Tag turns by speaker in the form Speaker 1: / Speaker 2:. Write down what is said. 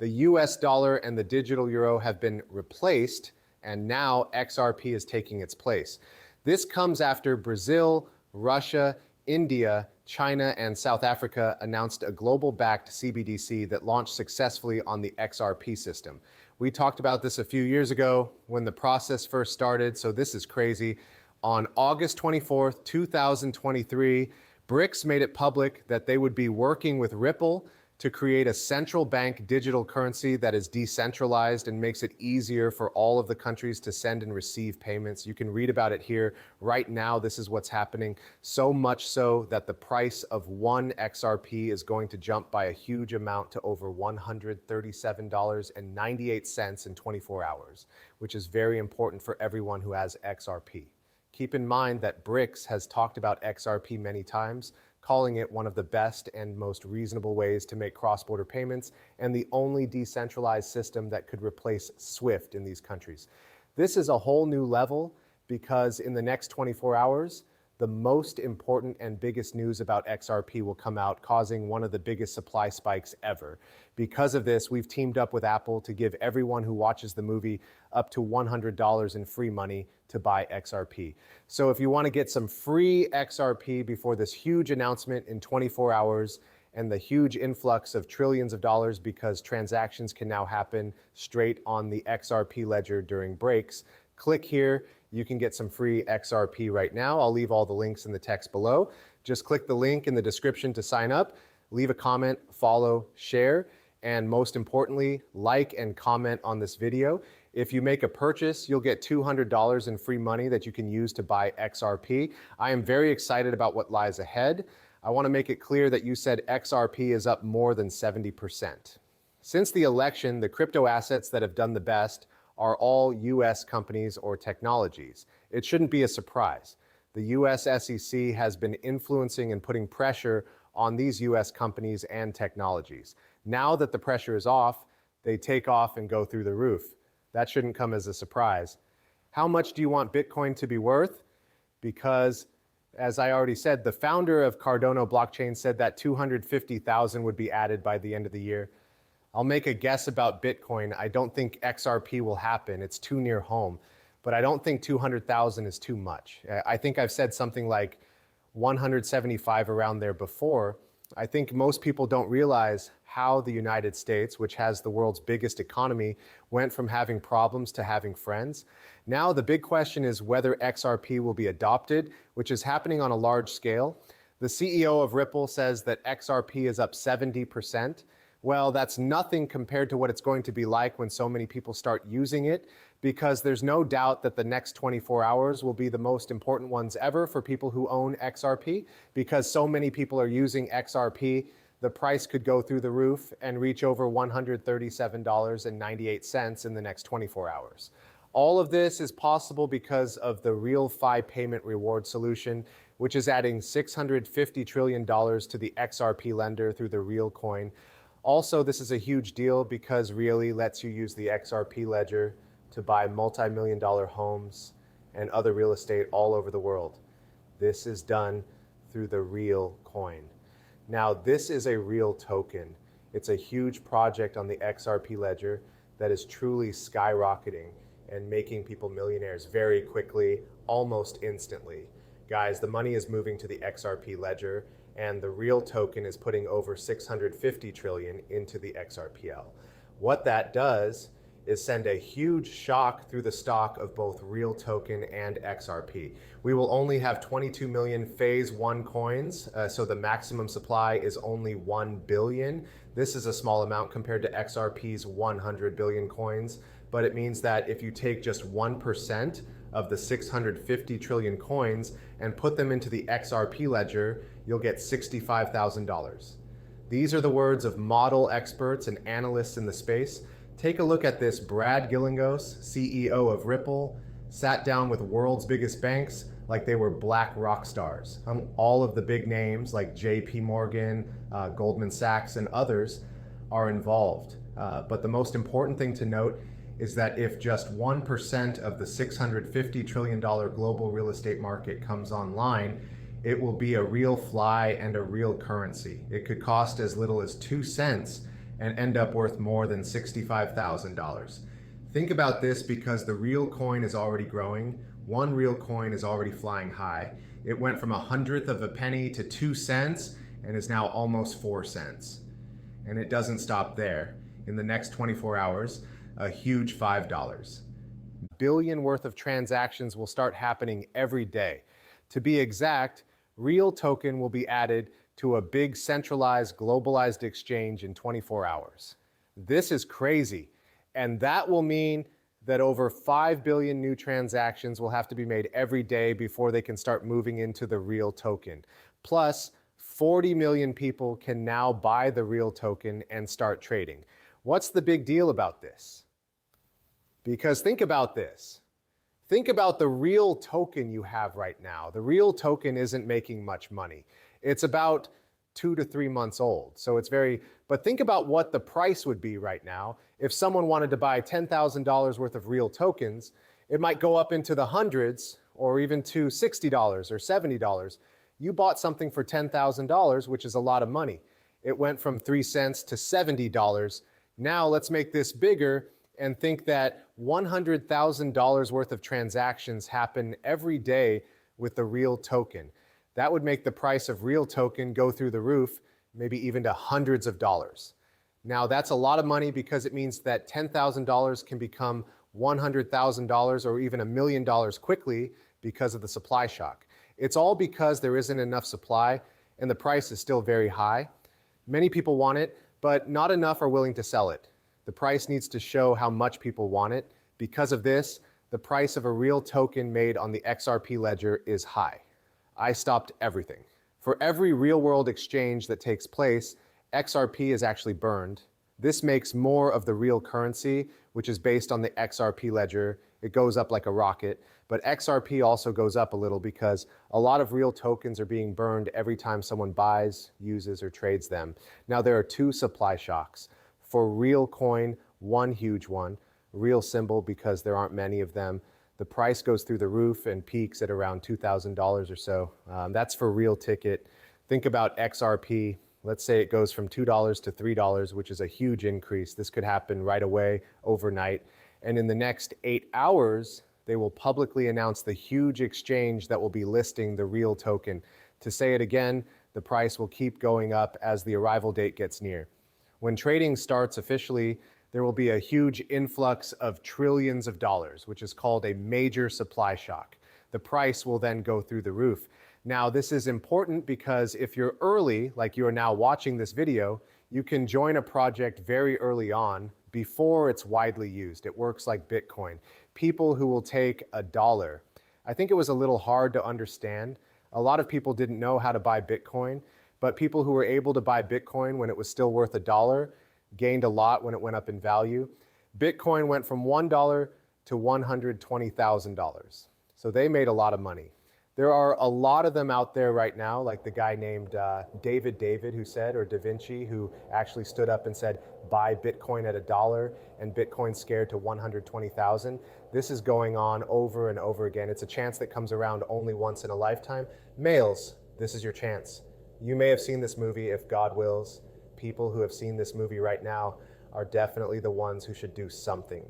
Speaker 1: The US dollar and the digital euro have been replaced, and now XRP is taking its place. This comes after Brazil, Russia, India, China, and South Africa announced a global-backed CBDC that launched successfully on the XRP system. We talked about this a few years ago when the process first started, so this is crazy. On August 24th, 2023, BRICS made it public that they would be working with Ripple to create a central bank digital currency that is decentralized and makes it easier for all of the countries to send and receive payments. You can read about it here. Right now, this is what's happening. So much so that the price of one XRP is going to jump by a huge amount to over $137.98 in 24 hours, which is very important for everyone who has XRP. Keep in mind that BRICS has talked about XRP many times, calling it one of the best and most reasonable ways to make cross-border payments and the only decentralized system that could replace SWIFT in these countries. This is a whole new level because in the next 24 hours, the most important and biggest news about XRP will come out, causing one of the biggest supply spikes ever. Because of this, we've teamed up with Apple to give everyone who watches the movie up to $100 in free money to buy XRP. So if you want to get some free XRP before this huge announcement in 24 hours and the huge influx of trillions of dollars because transactions can now happen straight on the XRP ledger during breaks, click here. You can get some free XRP right now. I'll leave all the links in the text below. Just click the link in the description to sign up, leave a comment, follow, share, and most importantly, like and comment on this video. If you make a purchase, you'll get $200 in free money that you can use to buy XRP. I am very excited about what lies ahead. I want to make it clear that you said XRP is up more than 70%. Since the election, the crypto assets that have done the best are all US companies or technologies. It shouldn't be a surprise. The US SEC has been influencing and putting pressure on these US companies and technologies. Now that the pressure is off, they take off and go through the roof. That shouldn't come as a surprise. How much do you want Bitcoin to be worth? Because, as I already said, the founder of Cardano blockchain said that 250,000 would be added by the end of the year. I'll make a guess about Bitcoin. I don't think XRP will happen. It's too near home. But I don't think 200,000 is too much. I think I've said something like 175 around there before. I think most people don't realize how the United States, which has the world's biggest economy, went from having problems to having friends. Now the big question is whether XRP will be adopted, which is happening on a large scale. The CEO of Ripple says that XRP is up 70%. Well, that's nothing compared to what it's going to be like when so many people start using it, because there's no doubt that the next 24 hours will be the most important ones ever for people who own XRP, because so many people are using XRP. The price could go through the roof and reach over $137.98 in the next 24 hours. All of this is possible because of the RealFi payment reward solution, which is adding $650 trillion to the XRP lender through the Real coin. Also, this is a huge deal because Really lets you use the XRP ledger to buy multi-million-dollar homes and other real estate all over the world. This is done through the Real coin. Now, this is a real token. It's a huge project on the XRP ledger that is truly skyrocketing and making people millionaires very quickly, almost instantly. Guys, the money is moving to the XRP ledger, and the Real token is putting over 650 trillion into the XRPL. What that does is send a huge shock through the stock of both Real token and XRP. We will only have 22 million phase 1 coins, so the maximum supply is only 1 billion. This is a small amount compared to XRP's 100 billion coins, but it means that if you take just 1% of the 650 trillion coins and put them into the XRP ledger, you'll get $65,000. These are the words of model experts and analysts in the space. Take a look at this. Brad Gillingos, CEO of Ripple, sat down with world's biggest banks like they were black rock stars. All of the big names like JP Morgan, Goldman Sachs, and others are involved. But the most important thing to note is that if just 1% of the $650 trillion global real estate market comes online, it will be a real fly and a real currency. It could cost as little as 2 cents and end up worth more than $65,000. Think about this because the real coin is already growing. One real coin is already flying high. It went from 1/100th of a penny to 2 cents and is now almost 4 cents. And it doesn't stop there. In the next 24 hours, a huge $5 billion worth of transactions will start happening every day. To be exact, real token will be added to a big centralized globalized exchange in 24 hours. This is crazy. And that will mean that over 5 billion new transactions will have to be made every day before they can start moving into the real token. Plus, 40 million people can now buy the real token and start trading. What's the big deal about this? Because think about this. Think about the real token you have right now. The real token isn't making much money. It's about 2 to 3 months old. So it's but think about what the price would be right now. If someone wanted to buy $10,000 worth of real tokens, it might go up into the hundreds or even to $60 or $70. You bought something for $10,000, which is a lot of money. It went from 3 cents to $70. Now let's make this bigger and think that $100,000 worth of transactions happen every day with the real token. That would make the price of real token go through the roof, maybe even to hundreds of dollars. Now that's a lot of money because it means that $10,000 can become $100,000 or even $1 million quickly because of the supply shock. It's all because there isn't enough supply and the price is still very high. Many people want it, but not enough are willing to sell it. The price needs to show how much people want it. Because of this, the price of a real token made on the XRP ledger is high. I stopped everything. For every real-world exchange that takes place, XRP is actually burned. This makes more of the real currency, which is based on the XRP ledger. It goes up like a rocket, but XRP also goes up a little because a lot of real tokens are being burned every time someone buys, uses, or trades them. Now there are 2 supply shocks. For real coin, one huge one, real symbol because there aren't many of them. The price goes through the roof and peaks at around $2,000 or so. That's for real ticket. Think about XRP. Let's say it goes from $2 to $3, which is a huge increase. This could happen right away, overnight. And in the next 8 hours, they will publicly announce the huge exchange that will be listing the real token. To say it again, the price will keep going up as the arrival date gets near. When trading starts officially, there will be a huge influx of trillions of dollars, which is called a major supply shock. The price will then go through the roof. Now, this is important because if you're early, like you are now watching this video, you can join a project very early on before it's widely used. It works like Bitcoin. People who will take $1. I think it was a little hard to understand. A lot of people didn't know how to buy Bitcoin, but people who were able to buy Bitcoin when it was still worth $1 gained a lot when it went up in value. Bitcoin went from $1 to $120,000. So they made a lot of money. There are a lot of them out there right now, like the guy named David who said, or Da Vinci, who actually stood up and said, buy Bitcoin at $1 and Bitcoin scared to 120,000. This is going on over and over again. It's a chance that comes around only once in a lifetime. Males, this is your chance. You may have seen this movie, If God Wills. People who have seen this movie right now are definitely the ones who should do something.